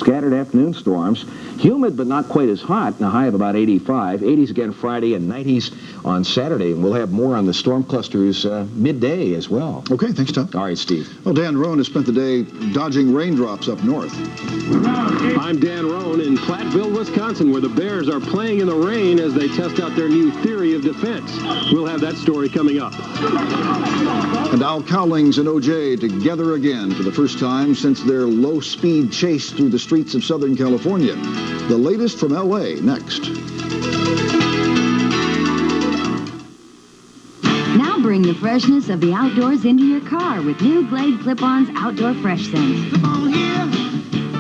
Scattered afternoon storms. Humid, but not quite as hot, and a high of about 85. 80s again Friday and 90s on Saturday. And we'll have more on the storm clusters midday as well. Okay, thanks, Tom. All right, Steve. Well, Dan Roan has spent the day dodging raindrops up north. I'm Dan Roan in Platteville, Wisconsin, where the Bears are playing in the rain as they test out their new theory of defense. We'll have that story coming up. And Al Cowlings and OJ together again for the first time since their low-speed chase through the streets of Southern California. The latest from L.A. next. Now bring the freshness of the outdoors into your car with new Glade Clip-On's Outdoor Fresh Scent. Clip on here,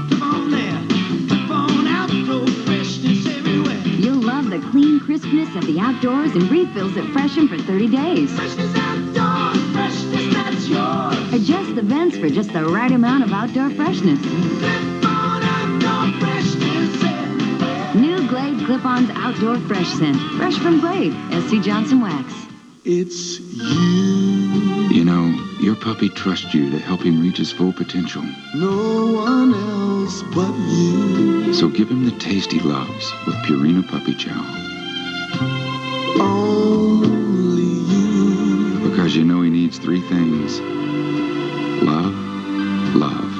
clip on there, clip on outdoor freshness everywhere. You'll love the clean crispness of the outdoors and refills that freshen for 30 days. Freshness outdoor, freshness that's yours. Adjust the vents for just the right amount of outdoor freshness. Clip on outdoor freshness everywhere. New Glade Clip-On's Outdoor Fresh Scent. Fresh from Glade. S.C. Johnson Wax. It's you. You know, your puppy trusts you to help him reach his full potential. No one else but you. So give him the taste he loves with Purina Puppy Chow. Only you. Because you know he needs three things: love, love,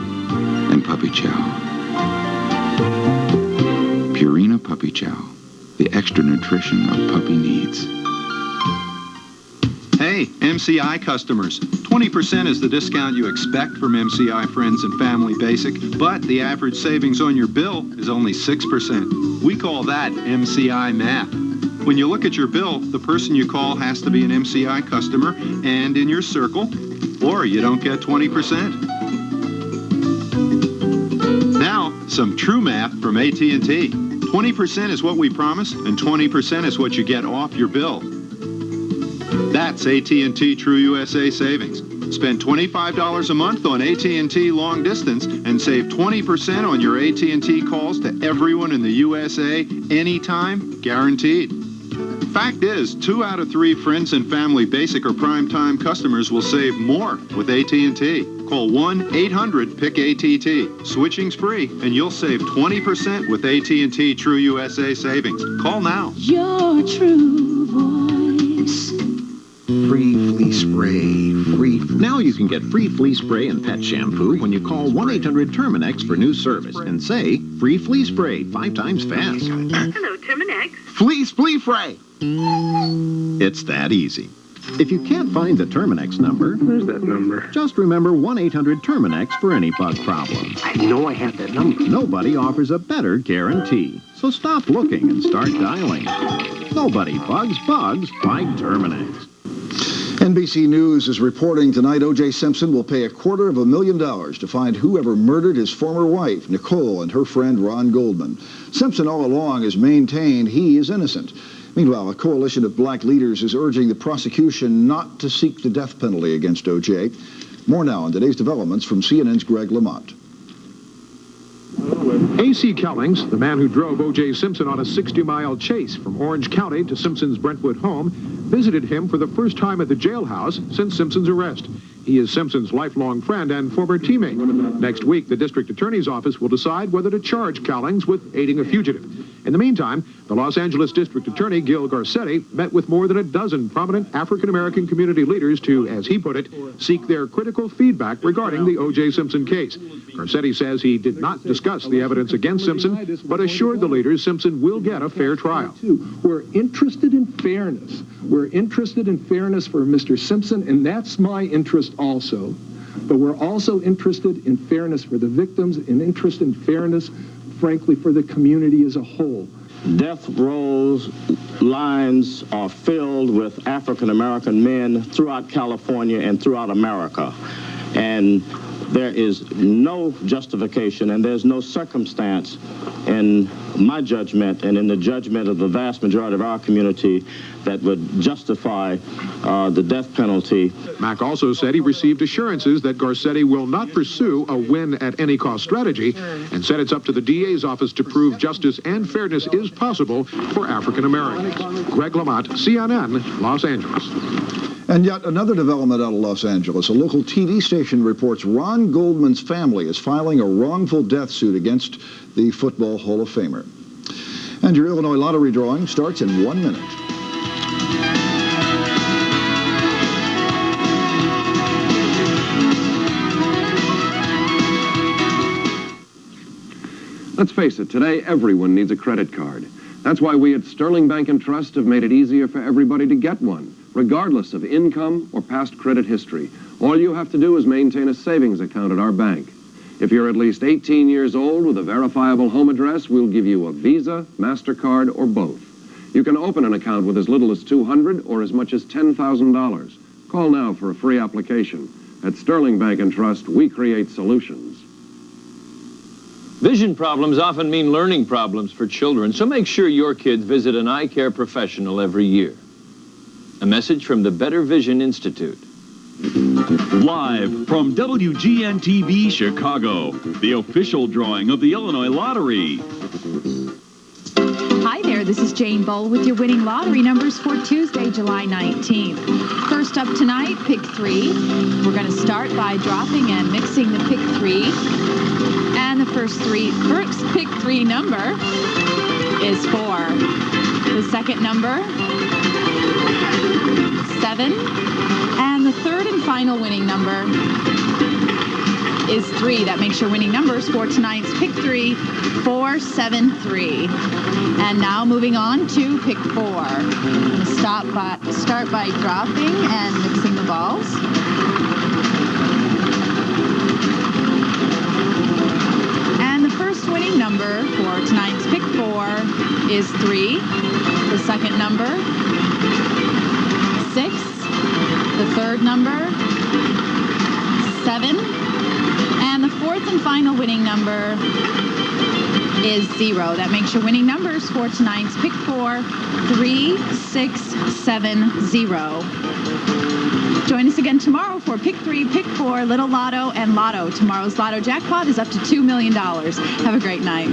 and puppy chow. Purina Puppy Chow, the extra nutrition a puppy needs. Hey, MCI customers, 20% is the discount you expect from MCI Friends and Family Basic, but the average savings on your bill is only 6%. We call that MCI math. When you look at your bill, the person you call has to be an MCI customer and in your circle, or you don't get 20%. Now, some true math from AT&T. 20% is what we promise, and 20% is what you get off your bill. That's AT&T True USA Savings. Spend $25 a month on AT&T long distance and save 20% on your AT&T calls to everyone in the USA anytime, guaranteed. Fact is, 2 out of 3 Friends and Family Basic or Prime Time customers will save more with AT&T. Call 1-800-PIC-ATT. Switching's free, and you'll save 20% with AT&T True USA Savings. Call now. Your true voice. Free flea spray, Now you can get free flea spray and pet shampoo when you call 1-800-TERMINEX for new service and say, free flea spray 5 times fast. Hello, Terminex. Flea spray. It's that easy. If you can't find the Terminex number, Where's that number? just remember 1-800-TERMINEX for any bug problem. I know I have that number. Nobody offers a better guarantee. So stop looking and start dialing. Nobody bugs bugs like Terminex. NBC News is reporting tonight OJ Simpson will pay $250,000 to find whoever murdered his former wife, Nicole, and her friend Ron Goldman. Simpson all along has maintained he is innocent. Meanwhile, a coalition of black leaders is urging the prosecution not to seek the death penalty against OJ. More now on today's developments from CNN's Greg Lamont. A.C. Cowlings, the man who drove O.J. Simpson on a 60-mile chase from Orange County to Simpson's Brentwood home, visited him for the first time at the jailhouse since Simpson's arrest. He is Simpson's lifelong friend and former teammate. Next week, the district attorney's office will decide whether to charge Cowlings with aiding a fugitive. In the meantime, the Los Angeles District Attorney, Gil Garcetti, met with more than a dozen prominent African-American community leaders to, as he put it, seek their critical feedback regarding the O.J. Simpson case. Garcetti says he did not discuss the evidence against Simpson, but assured the leaders Simpson will get a fair trial. We're interested in fairness. We're interested in fairness for Mr. Simpson, and that's my interest also. But we're also interested in fairness for the victims and interest in fairness, frankly, for the community as a whole. Death row lines are filled with African-American men throughout California and throughout America. And there is no justification and there's no circumstance in my judgment and in the judgment of the vast majority of our community that would justify the death penalty. Mack also said he received assurances that Garcetti will not pursue a win-at-any-cost strategy and said it's up to the DA's office to prove justice and fairness is possible for African Americans. Greg Lamont, CNN, Los Angeles. And yet another development out of Los Angeles. A local TV station reports Ron Goldman's family is filing a wrongful death suit against the Football Hall of Famer. And your Illinois lottery drawing starts in 1 minute. Let's face it, today everyone needs a credit card. That's why we at Sterling Bank and Trust have made it easier for everybody to get one, regardless of income or past credit history. All you have to do is maintain a savings account at our bank. If you're at least 18 years old with a verifiable home address, we'll give you a Visa, MasterCard, or both. You can open an account with as little as $200 or as much as $10,000. Call now for a free application. At Sterling Bank and Trust, we create solutions. Vision problems often mean learning problems for children, so make sure your kids visit an eye care professional every year. A message from the Better Vision Institute. Live from WGN TV Chicago, the official drawing of the Illinois Lottery. Hi there, this is Jane Bull with your winning lottery numbers for Tuesday, July 19th. First up tonight, pick 3. We're going to start by dropping and mixing the pick 3. And the first pick 3 number is 4. The second number, 7. And the third and final winning number is 3. That makes your winning numbers for tonight's pick 3, 4, 7, 3. And now moving on to pick 4. I'm going to start by dropping and mixing the balls. And the first winning number for tonight's pick 4 is 3. The second number, 6. The third number, 7. And the fourth and final winning number is 0. That makes your winning numbers for tonight's pick 4, 3, 6, 7, 0. Join us again tomorrow for pick 3, pick 4, Little Lotto, and Lotto. Tomorrow's Lotto jackpot is up to $2 million. Have a great night.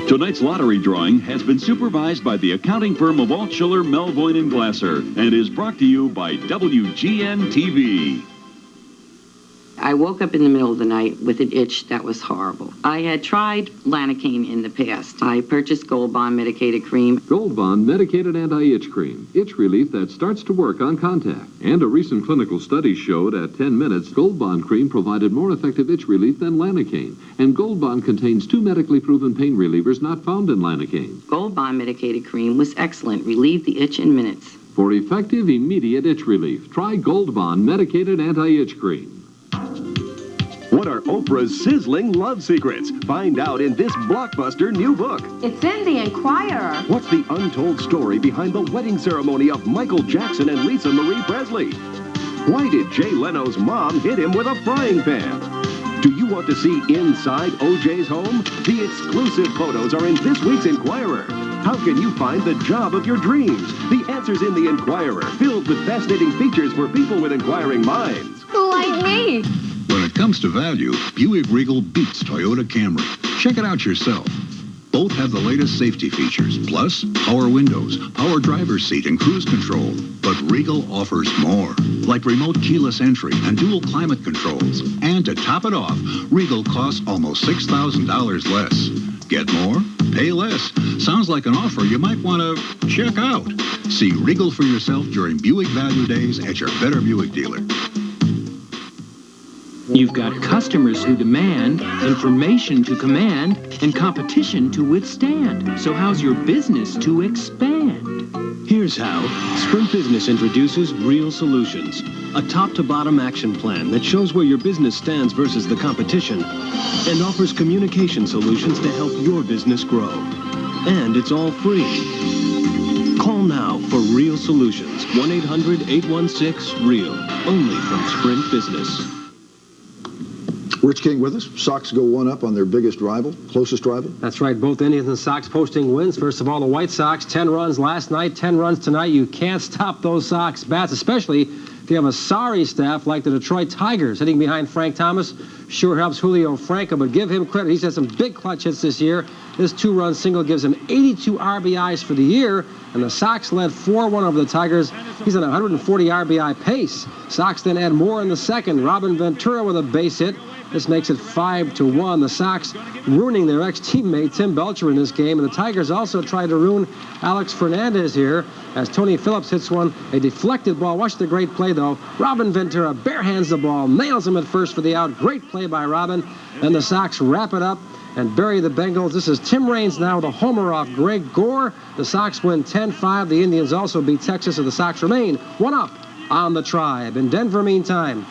Tonight's lottery drawing has been supervised by the accounting firm of Altshuler, Melvoin, and Glasser and is brought to you by WGN TV. I woke up in the middle of the night with an itch that was horrible. I had tried Lanacane in the past. I purchased Gold Bond Medicated Cream. Gold Bond Medicated Anti-Itch Cream. Itch relief that starts to work on contact. And a recent clinical study showed at 10 minutes, Gold Bond Cream provided more effective itch relief than Lanacane. And Gold Bond contains 2 medically proven pain relievers not found in Lanacane. Gold Bond Medicated Cream was excellent. Relieved the itch in minutes. For effective, immediate itch relief, try Gold Bond Medicated Anti-Itch Cream. What are Oprah's sizzling love secrets? Find out in this blockbuster new book. It's in the Enquirer. What's the untold story behind the wedding ceremony of Michael Jackson and Lisa Marie Presley? Why did Jay Leno's mom hit him with a frying pan? Do you want to see inside OJ's home? The exclusive photos are in this week's Enquirer. How can you find the job of your dreams? The answer's in the Enquirer, filled with fascinating features for people with inquiring minds. Like me. When it comes to value, Buick Regal beats Toyota Camry. Check it out yourself. Both have the latest safety features, plus power windows, power driver's seat, and cruise control. But Regal offers more, like remote keyless entry and dual climate controls. And to top it off, Regal costs almost $6,000 less. Get more? Pay less. Sounds like an offer you might want to check out. See Regal for yourself during Buick Value Days at your Better Buick dealer. You've got customers who demand, information to command, and competition to withstand. So how's your business to expand? Here's how. Sprint Business introduces Real Solutions, a top-to-bottom action plan that shows where your business stands versus the competition and offers communication solutions to help your business grow. And it's all free. Call now for Real Solutions, 1-800-816-REAL, only from Sprint Business. Rich King with us. Sox go 1-up on their biggest rival, closest rival. That's right. Both Indians and Sox posting wins. First of all, the White Sox, 10 runs last night, 10 runs tonight. You can't stop those Sox bats, especially If you have a sorry staff like the Detroit Tigers hitting behind Frank Thomas, sure helps Julio Franco, but give him credit. He's had some big clutch hits this year. This two-run single gives him 82 RBIs for the year, and the Sox led 4-1 over the Tigers. He's on a 140 RBI pace. Sox then add more in the second. Robin Ventura with a base hit. This makes it 5-1. The Sox ruining their ex-teammate Tim Belcher in this game, and the Tigers also tried to ruin Alex Fernandez here as Tony Phillips hits one, a deflected ball. Watch the great play, though. Robin Ventura barehands the ball, nails him at first for the out. Great play by Robin. Then the Sox wrap it up and bury the Bengals. This is Tim Raines now with a homer off Greg Gore. The Sox win 10-5. The Indians also beat Texas, and the Sox remain one up on the Tribe. In Denver, meantime,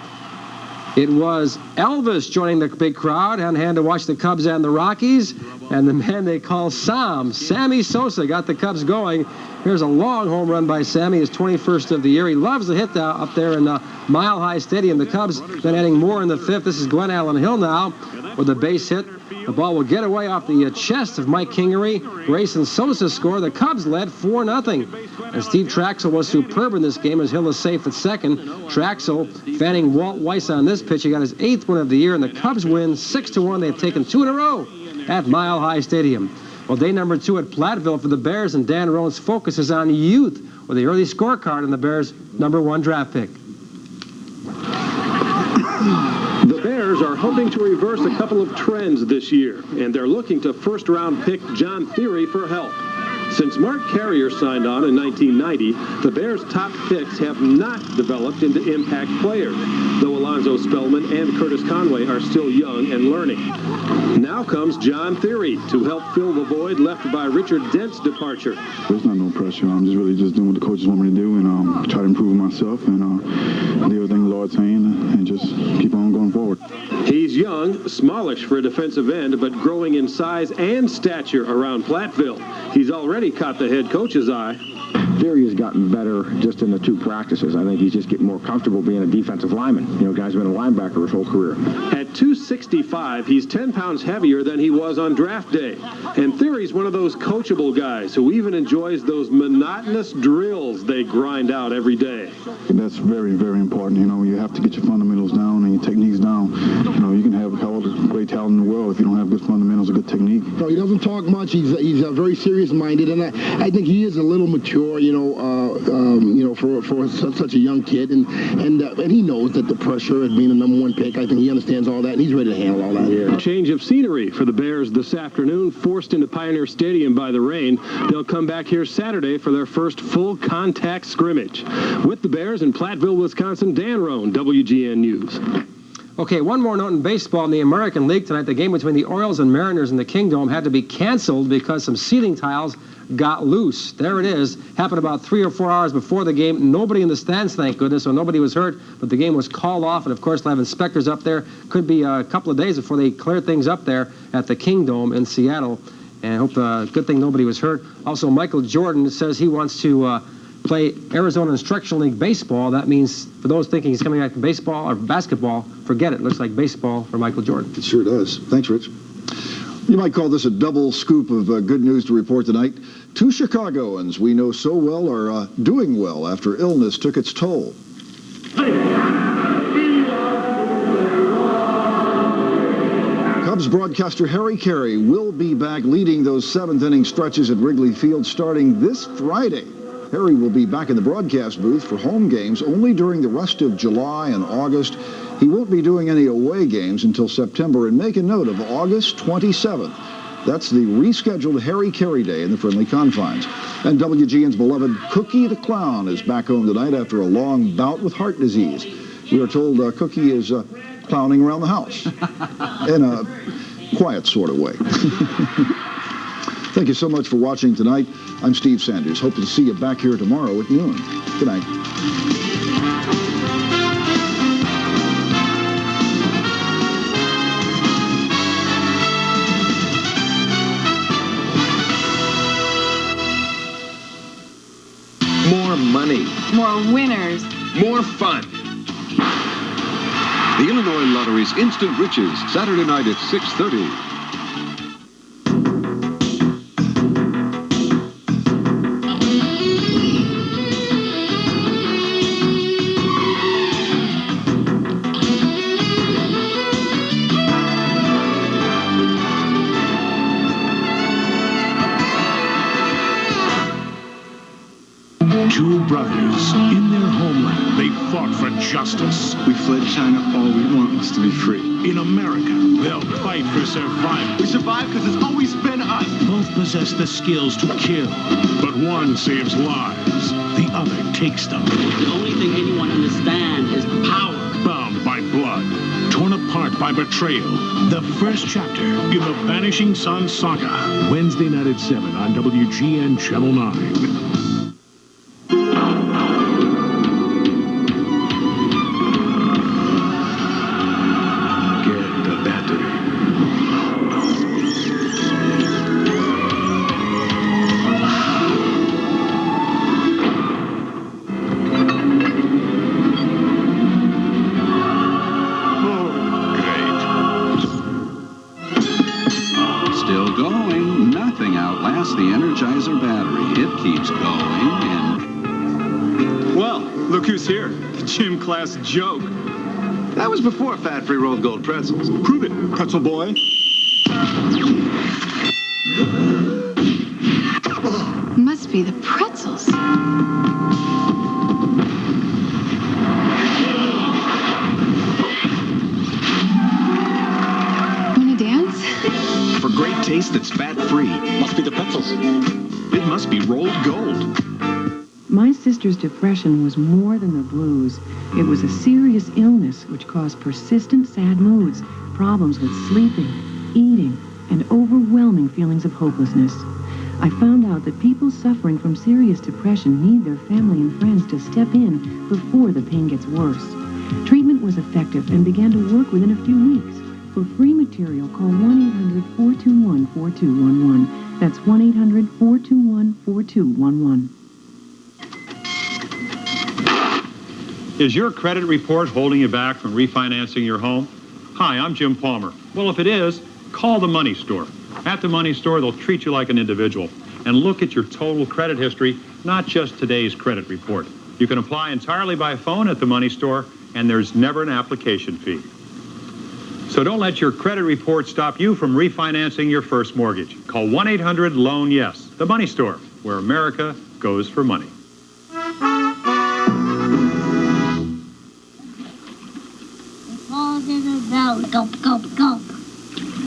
it was Elvis joining the big crowd on hand to watch the Cubs and the Rockies. And the man they call Sam, Sammy Sosa, got the Cubs going. Here's a long home run by Sammy, his 21st of the year. He loves the hit up there in Mile High Stadium. The Cubs then adding more in the fifth. This is Glenn Allen Hill now with a base hit. The ball will get away off the chest of Mike Kingery. Grayson Sosa score. The Cubs led 4-0. And Steve Traxel was superb in this game as Hill is safe at second. Traxel fanning Walt Weiss on this pitch. He got his 8th win of the year, and the Cubs win 6-1. They've taken 2 in a row at Mile High Stadium. Well, day number 2 at Platteville for the Bears, and Dan Roan's focus is on youth with the early scorecard on the Bears' #1 draft pick. The Bears are hoping to reverse a couple of trends this year, and they're looking to first-round pick John Theory for help. Since Mark Carrier signed on in 1990, the Bears' top picks have not developed into impact players, though Alonzo Spellman and Curtis Conway are still young and learning. Now comes John Theory to help fill the void left by Richard Dent's departure. There's not no pressure. I'm just really just doing what the coaches want me to do and try to improve myself and do everything the Lord's saying and just keep on going forward. He's young, smallish for a defensive end, but growing in size and stature around Platteville. He's already caught the head coach's eye. Theory has gotten better just in the 2 practices. I think he's just getting more comfortable being a defensive lineman. You know, guy's been a linebacker his whole career. At 265, he's 10 pounds heavier than he was on draft day. And Theory's one of those coachable guys who even enjoys those monotonous drills they grind out every day. That's very, very important. You know, you have to get your fundamentals down and your techniques down. You know, you can have all the great talent in the world if you don't have good fundamentals or good technique. No, he doesn't talk much. He's very serious-minded, and I think he is a little mature, for such a young kid, and he knows that the pressure of being a #1 pick. I think he understands all that, and he's ready to handle all that. A change of scenery for the Bears this afternoon, forced into Pioneer Stadium by the rain. They'll come back here Saturday for their first full contact scrimmage. With the Bears in Platteville, Wisconsin, Dan Roan, WGN News. Okay, one more note in baseball. In the American League tonight, the game between the Orioles and Mariners in the Kingdome had to be canceled because some ceiling tiles got loose. There it is. Happened about 3 or 4 hours before the game. Nobody in the stands, thank goodness, so nobody was hurt, but the game was called off, and of course they'll have inspectors up there. Could be a couple of days before they clear things up there at the Kingdome in Seattle, and I hope, good thing nobody was hurt. Also, Michael Jordan says he wants to play Arizona Instructional League baseball. That means, for those thinking he's coming back to baseball or basketball, forget it. Looks like baseball for Michael Jordan. It sure does. Thanks, Rich. You might call this a double scoop of good news to report tonight. 2 Chicagoans we know so well are doing well after illness took its toll. Cubs broadcaster Harry Carey will be back leading those 7th-inning stretches at Wrigley Field starting this Friday. Harry will be back in the broadcast booth for home games only during the rest of July and August. He won't be doing any away games until September, and make a note of August 27th. That's the rescheduled Harry Carey Day in the friendly confines. And WGN's beloved Cookie the Clown is back home tonight after a long bout with heart disease. We are told Cookie is clowning around the house in a quiet sort of way. Thank you so much for watching tonight. I'm Steve Sanders. Hope to see you back here tomorrow at noon. Good night. More money. More winners. More fun. The Illinois Lottery's Instant Riches, Saturday night at 6:30. brothers, in their homeland, they fought for justice. We fled China. All we want was to be free. In America, they'll fight for survival. We survived because it's always been us. Both possess the skills to kill, but one saves lives, the other takes them. The only thing anyone understands is power. Bound by blood, torn apart by betrayal. The first chapter in the Vanishing Son saga. Wednesday night at 7 on WGN Channel 9. The Energizer battery. It keeps going and... Well, look who's here. The gym class joke. That was before fat-free rolled gold pretzels. Prove it, pretzel boy. Must be the pretzels. Wanna dance? For great taste that's fat-free, must be the pretzels. It must be rolled gold. My sister's depression was more than the blues. It was a serious illness which caused persistent sad moods, problems with sleeping, eating, and overwhelming feelings of hopelessness. I found out that people suffering from serious depression need their family and friends to step in before the pain gets worse. Treatment was effective and began to work within a few weeks. For free material, call 1-800-421-4211. That's 1-800-421-4211. Is your credit report holding you back from refinancing your home? Hi, I'm Jim Palmer. Well, if it is, call the Money Store. At the Money Store, they'll treat you like an individual and look at your total credit history, not just today's credit report. You can apply entirely by phone at the Money Store, and there's never an application fee. So don't let your credit report stop you from refinancing your first mortgage. Call 1-800-LOAN-YES, the Money Store, where America goes for money.